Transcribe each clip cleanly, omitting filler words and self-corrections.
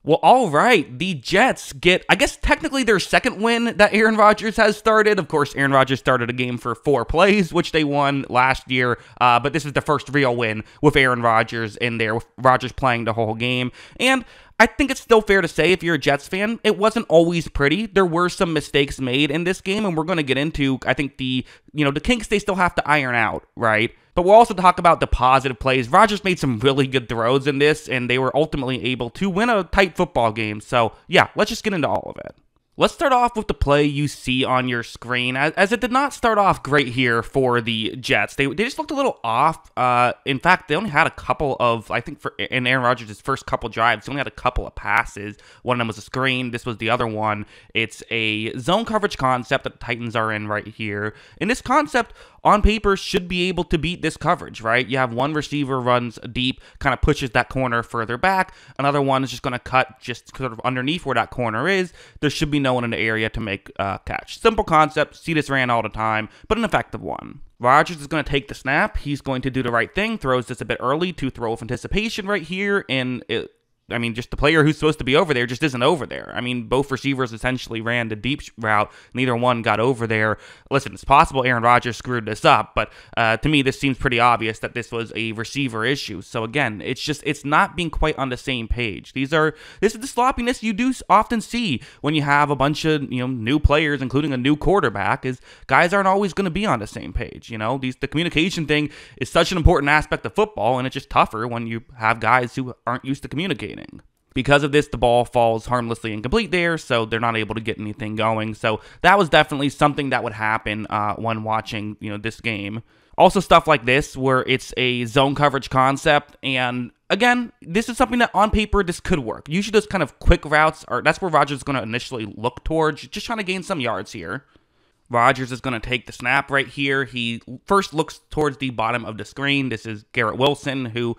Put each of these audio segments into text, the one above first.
Well, all right, the Jets get, I guess, technically their second win that Aaron Rodgers has started. Of course, Aaron Rodgers started a game for 4 plays, which they won last year, but this is the first real win with Aaron Rodgers in there, with Rodgers playing the whole game. And I think it's still fair to say, if you're a Jets fan, it wasn't always pretty. There were some mistakes made in this game, and we're going to get into, I think, the kinks they still have to iron out, right? But we'll also talk about the positive plays. Rodgers made some really good throws in this, and they were ultimately able to win a tight football game. So, yeah, let's just get into all of it. Let's start off with the play you see on your screen, as it did not start off great here for the Jets. They just looked a little off. In fact, they only had a couple of, I think, in Aaron Rodgers' first couple drives, he only had a couple of passes. One of them was a screen. This was the other one. It's a zone coverage concept that the Titans are in right here. And this concept, on paper, should be able to beat this coverage, right? You have one receiver runs deep, kind of pushes that corner further back. Another one is just going to cut just sort of underneath where that corner is. There should be no one in the area to make a catch. Simple concept. See this ran all the time, but an effective one. Rodgers is going to take the snap. He's going to do the right thing. Throws this a bit early to throw with anticipation right here, and just the player who's supposed to be over there just isn't over there. Both receivers essentially ran the deep route. Neither one got over there. Listen, it's possible Aaron Rodgers screwed this up, but to me, this seems pretty obvious that this was a receiver issue. So again, it's not being quite on the same page. This is the sloppiness you do often see when you have a bunch of new players, including a new quarterback. Is guys aren't always going to be on the same page. The communication thing is such an important aspect of football, and it's just tougher when you have guys who aren't used to communicating. Because of this, the ball falls harmlessly incomplete there, so they're not able to get anything going. So that was definitely something that would happen when watching, this game. Also, stuff like this, where it's a zone coverage concept, and again, this is something that on paper this could work. Usually, those kind of quick routes that's where Rodgers is going to initially look towards, just trying to gain some yards here. Rodgers is going to take the snap right here. He first looks towards the bottom of the screen. This is Garrett Wilson, who,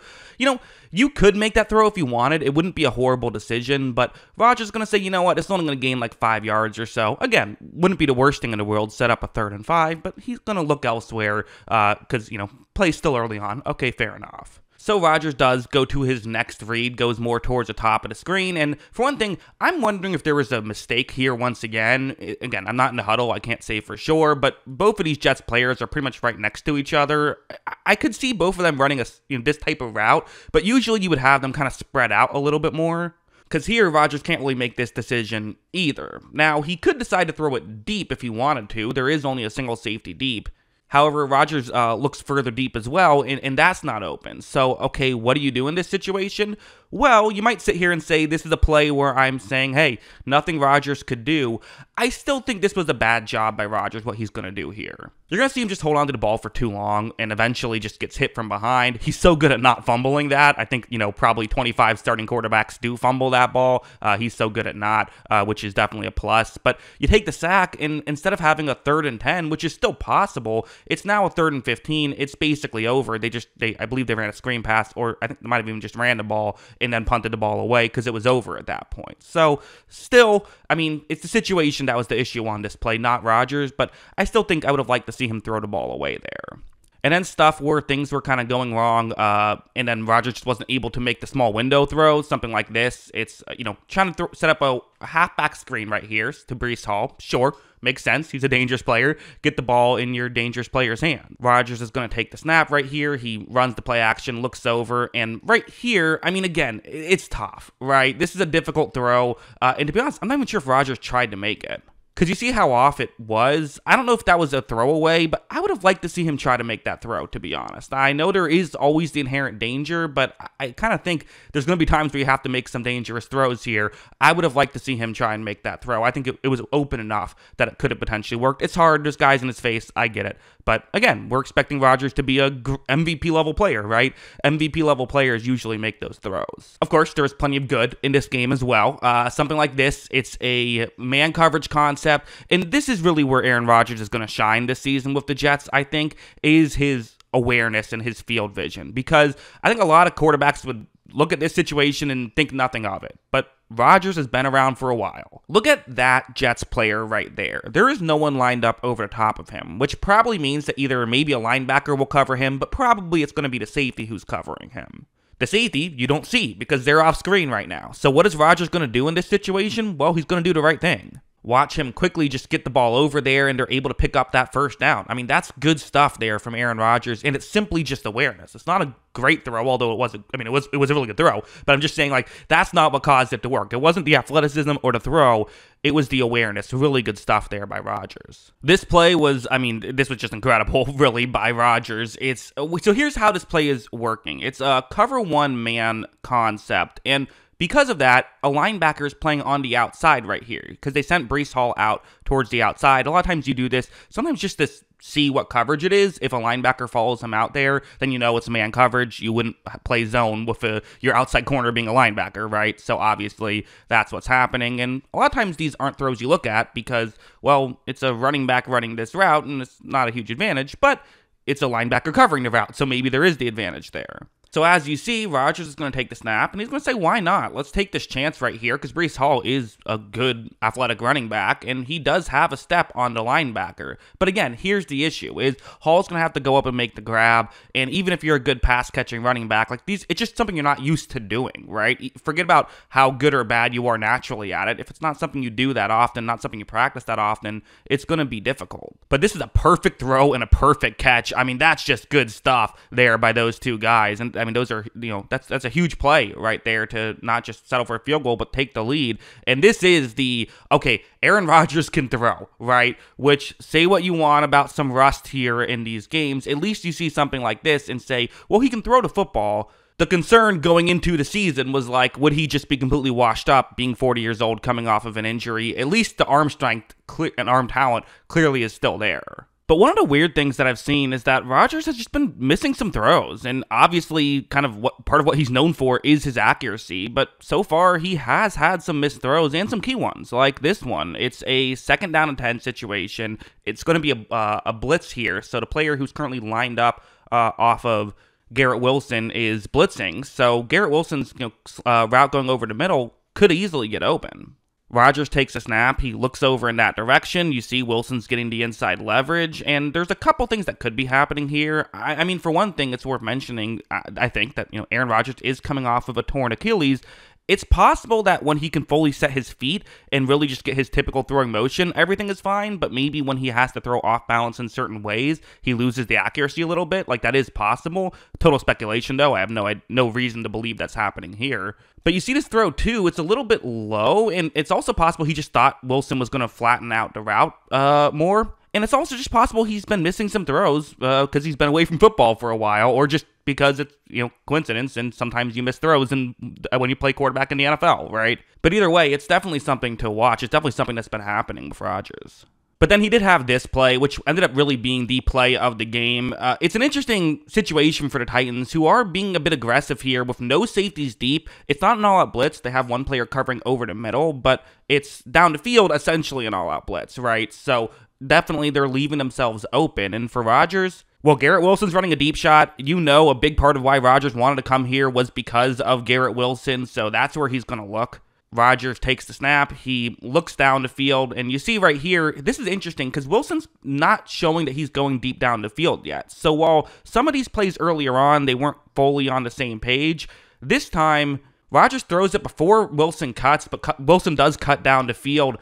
you could make that throw if you wanted. It wouldn't be a horrible decision, but Rodgers is going to say, you know what, it's only going to gain like 5 yards or so. Again, wouldn't be the worst thing in the world, set up a 3rd and 5, but he's going to look elsewhere because, play's still early on. Okay, fair enough. So Rodgers does go to his next read, goes more towards the top of the screen, and for one thing, I'm wondering if there was a mistake here once again. Again, I'm not in the huddle, I can't say for sure, but both of these Jets players are pretty much right next to each other. I could see both of them running this type of route, but usually you would have them kind of spread out a little bit more. Because here, Rodgers can't really make this decision either. Now, he could decide to throw it deep if he wanted to. There is only a single safety deep. However, Rodgers looks further deep as well, and that's not open. So, okay, what do you do in this situation? Well, you might sit here and say this is a play where I'm saying, hey, nothing Rodgers could do. I still think this was a bad job by Rodgers, what he's going to do here. You're going to see him just hold on to the ball for too long and eventually just gets hit from behind. He's so good at not fumbling that. I think, probably 25 starting quarterbacks do fumble that ball. He's so good at not, which is definitely a plus. But you take the sack, and instead of having a 3rd and 10, which is still possible, it's now a 3rd and 15. It's basically over. I believe they ran a screen pass, or I think they might have even just ran the ball and then punted the ball away because it was over at that point. So still, it's the situation that was the issue on this play, not Rodgers, but I still think I would have liked to see him throw the ball away there. And then stuff where things were kind of going wrong, and then Rodgers just wasn't able to make the small window throw, something like this. It's, trying to set up a halfback screen right here to Breece Hall. Sure, makes sense. He's a dangerous player. Get the ball in your dangerous player's hand. Rodgers is going to take the snap right here. He runs the play action, looks over, and right here, again, it's tough, right? This is a difficult throw, and to be honest, I'm not even sure if Rodgers tried to make it. Because you see how off it was. I don't know if that was a throwaway, but I would have liked to see him try to make that throw, to be honest. I know there is always the inherent danger, but I kind of think there's going to be times where you have to make some dangerous throws here. I would have liked to see him try and make that throw. I think it was open enough that it could have potentially worked. It's hard. There's guys in his face. I get it. But again, we're expecting Rodgers to be a MVP level player, right? MVP level players usually make those throws. Of course, there was plenty of good in this game as well. Something like this, it's a man coverage concept, and this is really where Aaron Rodgers is going to shine this season with the Jets, I think, is his awareness and his field vision. Because I think a lot of quarterbacks would look at this situation and think nothing of it. But Rodgers has been around for a while. Look at that Jets player right there. There is no one lined up over the top of him, which probably means that either maybe a linebacker will cover him, but probably it's going to be the safety who's covering him. The safety, you don't see because they're off screen right now. So what is Rodgers going to do in this situation? Well, he's going to do the right thing. Watch him quickly just get the ball over there, and they're able to pick up that first down. I mean, that's good stuff there from Aaron Rodgers, and it's simply just awareness. It's not a great throw, although it was a really good throw, but I'm just saying, like, that's not what caused it to work. It wasn't the athleticism or the throw, it was the awareness. Really good stuff there by Rodgers. This play was, this was just incredible, really, by Rodgers. So here's how this play is working. It's a cover one man concept, and because of that, a linebacker is playing on the outside right here because they sent Breece Hall out towards the outside. A lot of times you do this, sometimes just to see what coverage it is. If a linebacker follows him out there, then you know it's man coverage. You wouldn't play zone with your outside corner being a linebacker, right? So obviously that's what's happening. And a lot of times these aren't throws you look at because, well, it's a running back running this route and it's not a huge advantage, but it's a linebacker covering the route. So maybe there is the advantage there. So as you see, Rodgers is going to take the snap, and he's going to say, why not? Let's take this chance right here, because Breece Hall is a good athletic running back, and he does have a step on the linebacker. But again, here's the issue, is Hall's going to have to go up and make the grab, and even if you're a good pass-catching running back, like these, it's just something you're not used to doing, right? Forget about how good or bad you are naturally at it. If it's not something you do that often, not something you practice that often, it's going to be difficult. But this is a perfect throw and a perfect catch. I mean, that's just good stuff there by those two guys, and those are, that's a huge play right there to not just settle for a field goal, but take the lead. And this is Aaron Rodgers can throw, right? Which, say what you want about some rust here in these games, at least you see something like this and say, well, he can throw the football. The concern going into the season was like, would he just be completely washed up being 40 years old coming off of an injury? At least the arm strength and arm talent clearly is still there. But one of the weird things that I've seen is that Rodgers has just been missing some throws, and obviously kind of part of what he's known for is his accuracy, but so far he has had some missed throws and some key ones, like this one. It's a 2nd down and 10 situation. It's going to be a blitz here, so the player who's currently lined up off of Garrett Wilson is blitzing, so Garrett Wilson's route going over the middle could easily get open. Rodgers takes a snap, he looks over in that direction, you see Wilson's getting the inside leverage, and there's a couple things that could be happening here. I mean, for one thing, it's worth mentioning, I think, that Aaron Rodgers is coming off of a torn Achilles. It's possible that when he can fully set his feet and really just get his typical throwing motion, everything is fine, but maybe when he has to throw off balance in certain ways, he loses the accuracy a little bit. Like, that is possible. Total speculation, though. I have no reason to believe that's happening here. But you see this throw, too. It's a little bit low, and it's also possible he just thought Wilson was going to flatten out the route more. And it's also just possible he's been missing some throws because he's been away from football for a while, or just because it's, coincidence, and sometimes you miss throws when you play quarterback in the NFL, right? But either way, it's definitely something to watch. It's definitely something that's been happening with Rodgers. But then he did have this play, which ended up really being the play of the game. It's an interesting situation for the Titans, who are being a bit aggressive here with no safeties deep. It's not an all-out blitz. They have one player covering over the middle, but it's down the field, essentially an all-out blitz, right? So definitely they're leaving themselves open. And for Rodgers, well, Garrett Wilson's running a deep shot. A big part of why Rodgers wanted to come here was because of Garrett Wilson, so that's where he's going to look. Rodgers takes the snap, he looks down the field, and you see right here, this is interesting because Wilson's not showing that he's going deep down the field yet. So while some of these plays earlier on, they weren't fully on the same page, this time, Rodgers throws it before Wilson cuts, but Wilson does cut down the field.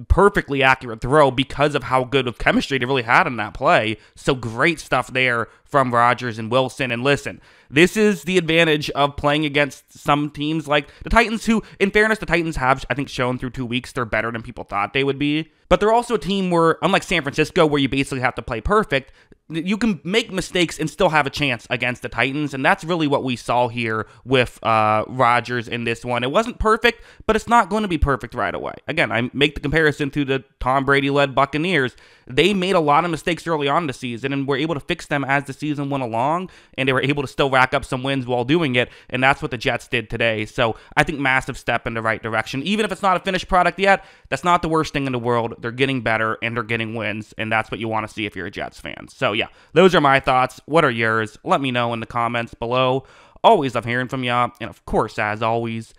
Perfectly accurate throw because of how good of chemistry they really had in that play. So great stuff there from Rodgers and Wilson. And listen, this is the advantage of playing against some teams like the Titans, who, in fairness, the Titans have, I think, shown through 2 weeks they're better than people thought they would be. But they're also a team where, unlike San Francisco, where you basically have to play perfect, you can make mistakes and still have a chance against the Titans, and that's really what we saw here with Rodgers in this one. It wasn't perfect, but it's not going to be perfect right away. Again, I make the comparison to the Tom Brady-led Buccaneers. They made a lot of mistakes early on in the season and were able to fix them as the season went along, and they were able to still rack up some wins while doing it, and that's what the Jets did today. So I think massive step in the right direction. Even if it's not a finished product yet, that's not the worst thing in the world. They're getting better, and they're getting wins, and that's what you want to see if you're a Jets fan. So yeah, those are my thoughts. What are yours? Let me know in the comments below. Always love hearing from y'all, and of course, as always,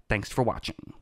thanks for watching.